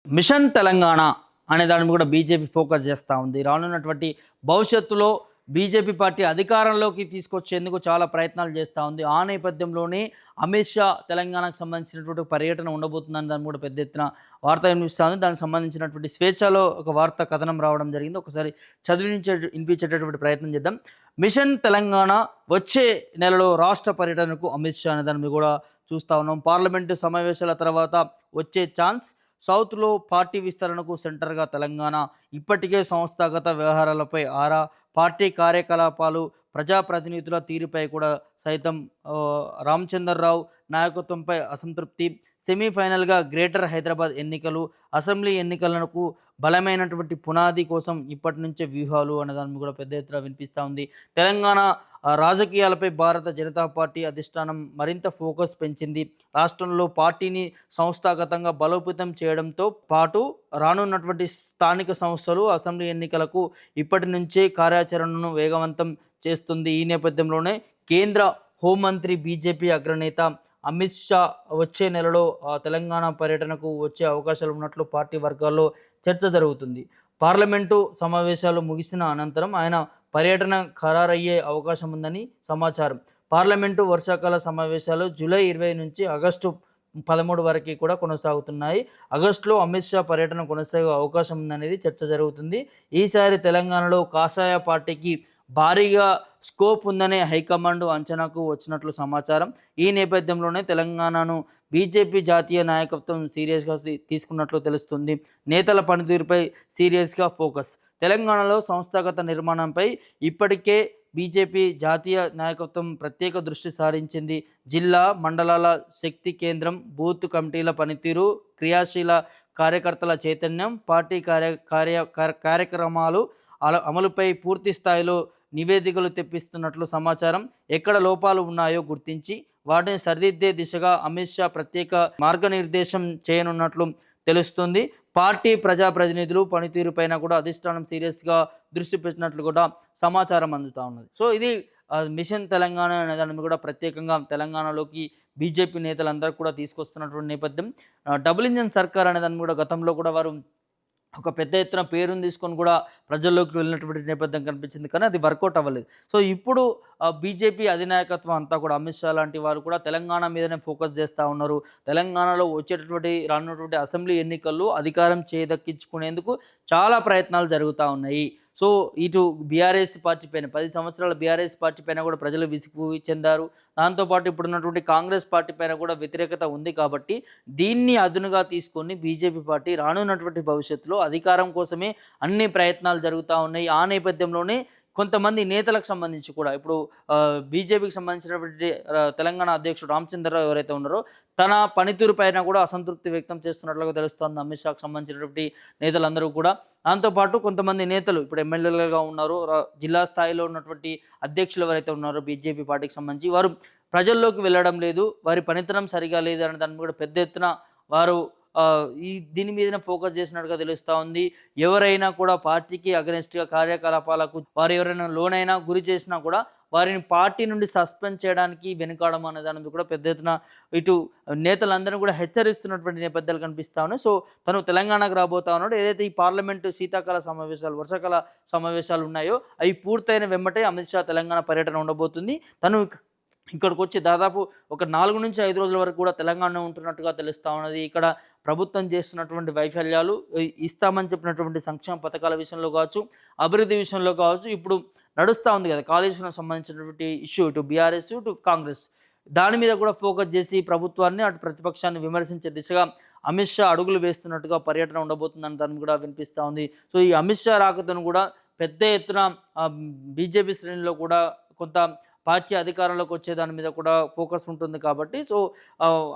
Machine Telangana అనే దాని మీద కూడా బీజేపీ ఫోకస్ చేస్తూ ఉంది. రానున్నటువంటి భవిష్యత్తులో బీజేపీ పార్టీ అధికారంలోకి తీసుకొచ్చేందుకు చాలా ప్రయత్నాలు చేస్తూ ఉంది. ఆ నేపథ్యంలోనే అమిత్ షా తెలంగాణకు సంబంధించినటువంటి పర్యటన ఉండబోతుందని దాన్ని కూడా పెద్ద ఎత్తున వార్త వినిపిస్తూ ఉంది. దానికి సంబంధించినటువంటి స్వేచ్ఛలో ఒక వార్త కథనం రావడం జరిగింది. ఒకసారి వినిపించేటటువంటి ప్రయత్నం చేద్దాం. మిషన్ తెలంగాణ వచ్చే నెలలో రాష్ట్ర పర్యటనకు అమిత్ షా అనే దాని మీద కూడా చూస్తూ ఉన్నాం. పార్లమెంటు సమావేశాల తర్వాత వచ్చే ఛాన్స్. సౌత్లో పార్టీ విస్తరణకు సెంటర్గా తెలంగాణ. ఇప్పటికే సంస్థాగత వ్యవహారాలపై ఆరా. పార్టీ కార్యకలాపాలు ప్రజాప్రతినిధుల తీరుపై కూడా సైతం రామచంద్రరావు నాయకత్వంపై అసంతృప్తి. సెమీఫైనల్గా గ్రేటర్ హైదరాబాద్ ఎన్నికలు. అసెంబ్లీ ఎన్నికలకు బలమైనటువంటి పునాది కోసం ఇప్పటి నుంచే వ్యూహాలు అనేదాన్ని కూడా పెద్ద ఎత్తున వినిపిస్తూ ఉంది. తెలంగాణ రాజకీయాలపై భారత జనతా పార్టీ అధిష్టానం మరింత ఫోకస్ పెంచింది. రాష్ట్రంలో పార్టీని సంస్థాగతంగా బలోపేతం చేయడంతో పాటు రానున్నటువంటి స్థానిక సంస్థలు అసెంబ్లీ ఎన్నికలకు ఇప్పటి నుంచే కార్యాచరణను వేగవంతం చేస్తుంది. ఈ నేపథ్యంలోనే కేంద్ర హోంమంత్రి బీజేపీ అగ్రనేత అమిత్ షా వచ్చే నెలలో తెలంగాణ పర్యటనకు వచ్చే అవకాశాలు ఉన్నట్లు పార్టీ వర్గాల్లో చర్చ జరుగుతుంది. పార్లమెంటు సమావేశాలు ముగిసిన అనంతరం ఆయన పర్యటన ఖరారయ్యే అవకాశం ఉందని సమాచారం. పార్లమెంటు వర్షాకాల సమావేశాలు జూలై 20 నుంచి ఆగస్టు 13 వరకు కూడా కొనసాగుతున్నాయి. ఆగస్టులో అమిత్ షా పర్యటన కొనసాగే అవకాశం ఉందనేది చర్చ జరుగుతుంది. ఈసారి తెలంగాణలో కాషాయ పార్టీకి భారీగా స్కోప్ ఉందనే హైకమాండ్ అంచనాకు వచ్చినట్లు సమాచారం. ఈ నేపథ్యంలోనే తెలంగాణను బీజేపీ జాతీయ నాయకత్వం సీరియస్గా తీసుకున్నట్లు తెలుస్తుంది. నేతల పనితీరుపై సీరియస్గా ఫోకస్. తెలంగాణలో సంస్థాగత నిర్మాణంపై ఇప్పటికే బీజేపీ జాతీయ నాయకత్వం ప్రత్యేక దృష్టి సారించింది. జిల్లా మండలాల శక్తి కేంద్రం, బూత్ కమిటీల పనితీరు, క్రియాశీల కార్యకర్తల చైతన్యం, పార్టీ కార్యక్రమాలు అమలుపై పూర్తి స్థాయిలో నివేదికలు తెప్పిస్తున్నట్లు సమాచారం. ఎక్కడ లోపాలు ఉన్నాయో గుర్తించి వాటిని సరిదిద్దే దిశగా అమిత్ షా ప్రత్యేక మార్గనిర్దేశం చేయనున్నట్లు తెలుస్తుంది. పార్టీ ప్రజాప్రతినిధులు పనితీరుపైన కూడా అధిష్టానం సీరియస్గా దృష్టి పెట్టినట్లు కూడా సమాచారం అందుతూ ఉన్నది. సో ఇది మిషన్ తెలంగాణ అనే దాని కూడా ప్రత్యేకంగా తెలంగాణలోకి బీజేపీ నేతలందరూ కూడా తీసుకొస్తున్నటువంటి నేపథ్యం. డబుల్ ఇంజన్ సర్కార్ అనే దాన్ని కూడా గతంలో కూడా వారు ఒక పెద్ద ఎత్తున పేరుని తీసుకొని కూడా ప్రజల్లోకి వెళ్ళినటువంటి నేపథ్యం కనిపించింది, కానీ అది వర్కౌట్ అవ్వలేదు. సో ఇప్పుడు బీజేపీ అధినాయకత్వం అంతా కూడా అమిత్ షా లాంటి వారు కూడా తెలంగాణ మీదనే ఫోకస్ చేస్తూ ఉన్నారు. తెలంగాణలో రానున్నటువంటి అసెంబ్లీ ఎన్నికల్లో అధికారం చేదక్కించుకునేందుకు చాలా ప్రయత్నాలు జరుగుతూ ఉన్నాయి. సో ఇటు బీఆర్ఎస్ పార్టీ పైన 10 సంవత్సరాల బీఆర్ఎస్ పార్టీ పైన కూడా ప్రజలు విసుగు చెందారు. దాంతోపాటు ఇప్పుడున్నటువంటి కాంగ్రెస్ పార్టీ పైన కూడా వ్యతిరేకత ఉంది. కాబట్టి దీన్ని అదునుగా తీసుకొని బీజేపీ పార్టీ రానున్నటువంటి భవిష్యత్తులో అధికారం కోసమే అన్ని ప్రయత్నాలు జరుగుతూ ఉన్నాయి. ఆ నేపథ్యంలోనే కొంతమంది నేతలకు సంబంధించి కూడా ఇప్పుడు బీజేపీకి సంబంధించినటువంటి తెలంగాణ అధ్యక్షుడు రామచంద్రరావు ఎవరైతే ఉన్నారో తన పనితీరు పైన కూడా అసంతృప్తి వ్యక్తం చేస్తున్నట్లుగా తెలుస్తోంది అమిత్ షాకు సంబంధించినటువంటి నేతలందరూ కూడా. దాంతోపాటు కొంతమంది నేతలు ఇప్పుడు ఎమ్మెల్యేలుగా ఉన్నారు, జిల్లా స్థాయిలో ఉన్నటువంటి అధ్యక్షులు ఎవరైతే ఉన్నారో బీజేపీ పార్టీకి సంబంధించి వారు ప్రజల్లోకి వెళ్ళడం లేదు, వారి పనితనం సరిగా లేదు అనే దాన్ని కూడా పెద్ద ఎత్తున వారు దీని మీదనే ఫోకస్ చేసినట్టుగా తెలుస్తూ ఉంది. ఎవరైనా కూడా పార్టీకి అగెనిస్ట్గా కార్యకలాపాలకు వారు ఎవరైనా లోనైనా గురి చేసినా కూడా వారిని పార్టీ నుండి సస్పెండ్ చేయడానికి వెనుకాడడం అనే దాని కూడా పెద్ద ఎత్తున ఇటు నేతలందరినీ కూడా హెచ్చరిస్తున్నటువంటి నేపథ్యాలు కనిపిస్తూ ఉన్నాయి. సో తను తెలంగాణకు రాబోతా ఉన్నాడు. ఏదైతే ఈ పార్లమెంటు శీతాకాల సమావేశాలు వర్షాకాల సమావేశాలు ఉన్నాయో అవి పూర్తయిన వెంబటే అమిత్ షా తెలంగాణ పర్యటన ఉండబోతుంది. తను ఇక్కడికి వచ్చి దాదాపు ఒక 4 నుంచి 5 రోజుల వరకు కూడా తెలంగాణ ఉంటున్నట్టుగా తెలుస్తూ ఉన్నది. ఇక్కడ ప్రభుత్వం చేస్తున్నటువంటి వైఫల్యాలు, ఇస్తామని చెప్పినటువంటి సంక్షేమ పథకాల విషయంలో కావచ్చు, అభివృద్ధి విషయంలో కావచ్చు, ఇప్పుడు నడుస్తూ ఉంది కదా కాళేశ్వరం సంబంధించినటువంటి ఇష్యూ, ఇటు బీఆర్ఎస్ ఇటు కాంగ్రెస్, దాని మీద కూడా ఫోకస్ చేసి ప్రభుత్వాన్ని అటు ప్రతిపక్షాన్ని విమర్శించే దిశగా అమిత్ షా అడుగులు వేస్తున్నట్టుగా పర్యటన ఉండబోతుందని దాన్ని కూడా వినిపిస్తూ ఉంది. సో ఈ అమిత్ షా రాకతను కూడా పెద్ద ఎత్తున బీజేపీ శ్రేణిలో కూడా కొంత పార్టీ అధికారంలోకి వచ్చే దాని మీద కూడా ఫోకస్ ఉంటుంది. కాబట్టి సో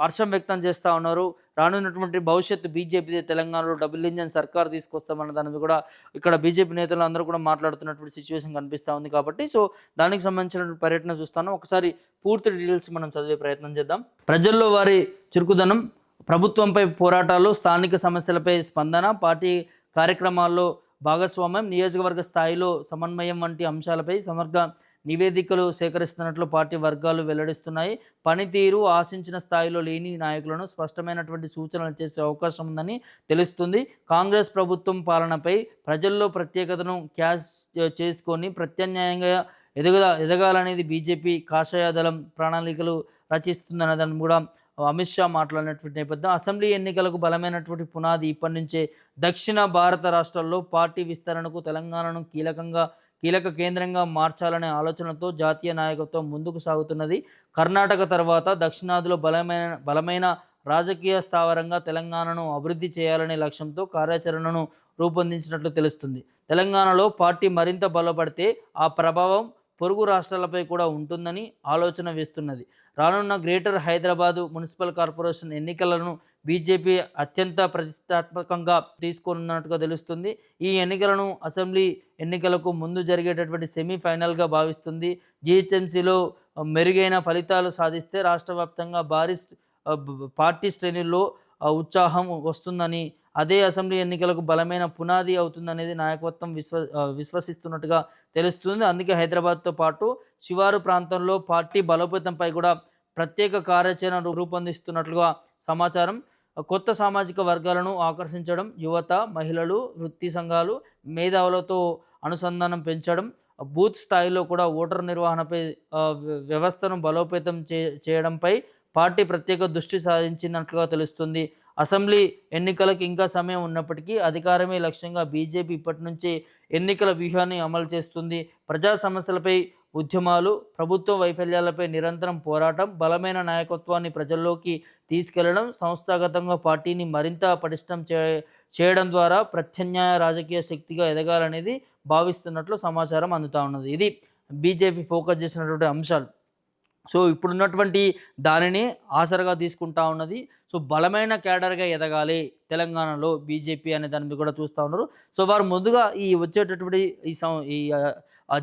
హర్షం వ్యక్తం చేస్తూ ఉన్నారు. రానున్నటువంటి భవిష్యత్తు బీజేపీ తెలంగాణలో డబుల్ ఇంజన్ సర్కార్ తీసుకొస్తామన్న దాని మీద కూడా ఇక్కడ బీజేపీ నేతలు అందరూ కూడా మాట్లాడుతున్నటువంటి సిచ్యువేషన్ కనిపిస్తూ ఉంది. కాబట్టి సో దానికి సంబంధించినటువంటి పర్యటన చూస్తాను. ఒకసారి పూర్తి డీటెయిల్స్ మనం చదివే ప్రయత్నం చేద్దాం. ప్రజల్లో వారి చురుకుదనం, ప్రభుత్వంపై పోరాటాలు, స్థానిక సమస్యలపై స్పందన, పార్టీ కార్యక్రమాల్లో భాగస్వామ్యం, నియోజకవర్గ స్థాయిలో సమన్వయం వంటి అంశాలపై సమగ్ర నివేదికలు సేకరిస్తున్నట్లు పార్టీ వర్గాలు వెల్లడిస్తున్నాయి. పనితీరు ఆశించిన స్థాయిలో లేని నాయకులను స్పష్టమైనటువంటి సూచనలు చేసే అవకాశం ఉందని తెలుస్తుంది. కాంగ్రెస్ ప్రభుత్వం పాలనపై ప్రజల్లో ప్రత్యేకతను క్యాష్ చేసుకొని ప్రత్యామ్నాయంగా ఎదగాలనేది బీజేపీ కాషాయ దళం ప్రణాళికలు రచిస్తుందన్న దాన్ని కూడా అమిత్ షా మాట్లాడినటువంటి నేపథ్యం. అసెంబ్లీ ఎన్నికలకు బలమైనటువంటి పునాది ఇప్పటి నుంచే. దక్షిణ భారత రాష్ట్రాల్లో పార్టీ విస్తరణకు తెలంగాణను కీలక కేంద్రంగా మార్చాలనే ఆలోచనతో జాతీయ నాయకత్వం ముందుకు సాగుతున్నది. కర్ణాటక తర్వాత దక్షిణాదిలో బలమైన రాజకీయ స్థావరంగా తెలంగాణను అభివృద్ధి చేయాలనే లక్ష్యంతో కార్యాచరణను రూపొందించినట్లు తెలుస్తుంది. తెలంగాణలో పార్టీ మరింత బలపడితే ఆ ప్రభావం పొరుగు రాష్ట్రాలపై కూడా ఉంటుందని ఆలోచన వేస్తున్నది. రానున్న గ్రేటర్ హైదరాబాదు మున్సిపల్ కార్పొరేషన్ ఎన్నికలను బీజేపీ అత్యంత ప్రతిష్టాత్మకంగా తీసుకోనున్నట్టుగా తెలుస్తుంది. ఈ ఎన్నికలను అసెంబ్లీ ఎన్నికలకు ముందు జరిగేటటువంటి సెమీఫైనల్గా భావిస్తుంది. జీహెచ్ఎంసీలో మెరుగైన ఫలితాలు సాధిస్తే రాష్ట్ర వ్యాప్తంగా పార్టీ శ్రేణుల్లో ఉత్సాహం వస్తుందని, అదే అసెంబ్లీ ఎన్నికలకు బలమైన పునాది అవుతుందనేది నాయకత్వం విశ్వసిస్తున్నట్టుగా తెలుస్తుంది. అందుకే హైదరాబాద్తో పాటు శివారు ప్రాంతంలో పార్టీ బలోపేతంపై కూడా ప్రత్యేక కార్యాచరణ రూపొందిస్తున్నట్లుగా సమాచారం. కొత్త సామాజిక వర్గాలను ఆకర్షించడం, యువత, మహిళలు, వృత్తి సంఘాలు, మేధావులతో అనుసంధానం పెంచడం, బూత్ స్థాయిలో కూడా ఓటర్ నిర్వహణపై వ్యవస్థను బలోపేతం చేయడంపై పార్టీ ప్రత్యేక దృష్టి సారించినట్లుగా తెలుస్తుంది. అసెంబ్లీ ఎన్నికలకు ఇంకా సమయం ఉన్నప్పటికీ అధికారమే లక్ష్యంగా బీజేపీ ఇప్పటి నుంచే ఎన్నికల వ్యూహాన్ని అమలు చేస్తుంది. ప్రజా సమస్యలపై ఉద్యమాలు, ప్రభుత్వ వైఫల్యాలపై నిరంతరం పోరాటం, బలమైన నాయకత్వాన్ని ప్రజల్లోకి తీసుకెళ్లడం, సంస్థాగతంగా పార్టీని మరింత పటిష్టం చేయడం ద్వారా ప్రత్యామ్నాయ రాజకీయ శక్తిగా ఎదగాలనేది భావిస్తున్నట్లు సమాచారం అందుతా ఉన్నది. ఇది బీజేపీ ఫోకస్ చేసినటువంటి అంశాలు. సో ఇప్పుడున్నటువంటి దానిని ఆసరగా తీసుకుంటా ఉన్నది. సో బలమైన క్యాడర్గా ఎదగాలి తెలంగాణలో బీజేపీ అనే దాన్ని కూడా చూస్తూ ఉన్నారు. సో వారు ముందుగా వచ్చేటటువంటి ఈ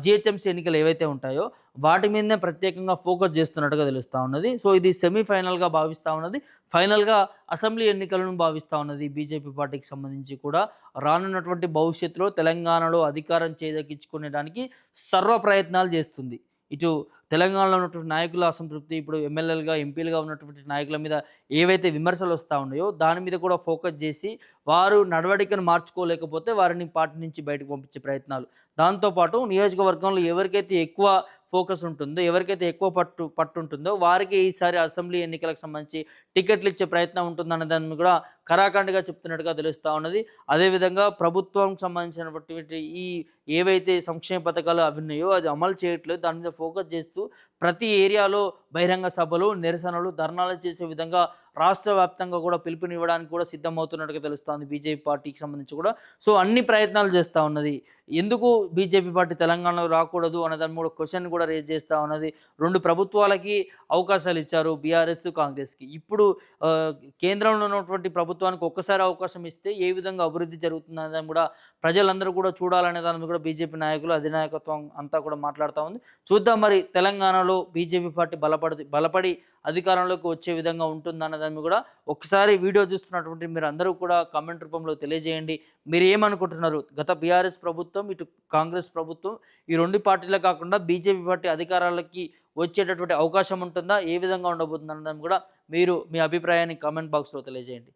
జిహెచ్ఎంసీ ఎన్నికలు ఏవైతే ఉంటాయో వాటి మీదనే ప్రత్యేకంగా ఫోకస్ చేస్తున్నట్టుగా తెలుస్తూ ఉన్నది. సో ఇది సెమీఫైనల్గా భావిస్తూ ఉన్నది. ఫైనల్గా అసెంబ్లీ ఎన్నికలను భావిస్తూ ఉన్నది. బీజేపీ పార్టీకి సంబంధించి కూడా రానున్నటువంటి భవిష్యత్తులో తెలంగాణలో అధికారం చేదక్కించుకునేడానికి సర్వ ప్రయత్నాలు చేస్తుంది. ఇటు తెలంగాణలో ఉన్నటువంటి నాయకుల అసంతృప్తి, ఇప్పుడు ఎమ్మెల్యేలుగా ఎంపీలుగా ఉన్నటువంటి నాయకుల మీద ఏవైతే విమర్శలు వస్తూ ఉన్నాయో దాని మీద కూడా ఫోకస్ చేసి వారు నడవడికను మార్చుకోలేకపోతే వారిని పార్టీ నుంచి బయటకు పంపించే ప్రయత్నాలు. దాంతోపాటు నియోజకవర్గంలో ఎవరికైతే ఎక్కువ ఫోకస్ ఉంటుందో, ఎవరికైతే ఎక్కువ పట్టు ఉంటుందో వారికి ఈసారి అసెంబ్లీ ఎన్నికలకు సంబంధించి టికెట్లు ఇచ్చే ప్రయత్నం ఉంటుందన్న దాన్ని కూడా కరాఖండిగా చెప్తున్నట్టుగా తెలుస్తూ ఉన్నది. అదేవిధంగా ప్రభుత్వం సంబంధించినటువంటి ఏవైతే సంక్షేమ పథకాలు అవి ఉన్నాయో అది అమలు చేయట్లేదు. దాని మీద ఫోకస్ చేస్తూ ప్రతి ఏరియాలో బహిరంగ సభలు, నిరసనలు, ధర్నాలు చేసే విధంగా రాష్ట్ర వ్యాప్తంగా కూడా పిలుపునివ్వడానికి కూడా సిద్ధమవుతున్నట్టుగా తెలుస్తోంది బీజేపీ పార్టీకి సంబంధించి కూడా. సో అన్ని ప్రయత్నాలు చేస్తూ ఉన్నది. ఎందుకు బీజేపీ పార్టీ తెలంగాణలో రాకూడదు అనే దాని కూడా క్వశ్చన్ కూడా రేజ్ చేస్తూ ఉన్నది. 2 ప్రభుత్వాలకి అవకాశాలు ఇచ్చారు, బీఆర్ఎస్, కాంగ్రెస్కి. ఇప్పుడు కేంద్రంలో ఉన్నటువంటి ప్రభుత్వానికి ఒక్కసారి అవకాశం ఇస్తే ఏ విధంగా అభివృద్ధి జరుగుతుందని కూడా ప్రజలందరూ కూడా చూడాలనే దాని కూడా బీజేపీ నాయకులు, అధినాయకత్వం అంతా కూడా మాట్లాడుతూ ఉంది. చూద్దాం మరి తెలంగాణలో బీజేపీ పార్టీ బలపడి అధికారంలోకి వచ్చే విధంగా ఉంటుందన్న దాన్ని కూడా ఒకసారి వీడియో చూస్తున్నటువంటి మీరు అందరూ కూడా కామెంట్ రూపంలో తెలియజేయండి. మీరు ఏమనుకుంటున్నారు? గత బీఆర్ఎస్ ప్రభుత్వం, ఇటు కాంగ్రెస్ ప్రభుత్వం, ఈ 2 పార్టీలే కాకుండా బీజేపీ పార్టీ అధికారాలకి వచ్చేటటువంటి అవకాశం ఉంటుందా? ఏ విధంగా ఉండబోతుంది అన్నదాన్ని కూడా మీరు మీ అభిప్రాయాన్ని కామెంట్ బాక్స్లో తెలియజేయండి.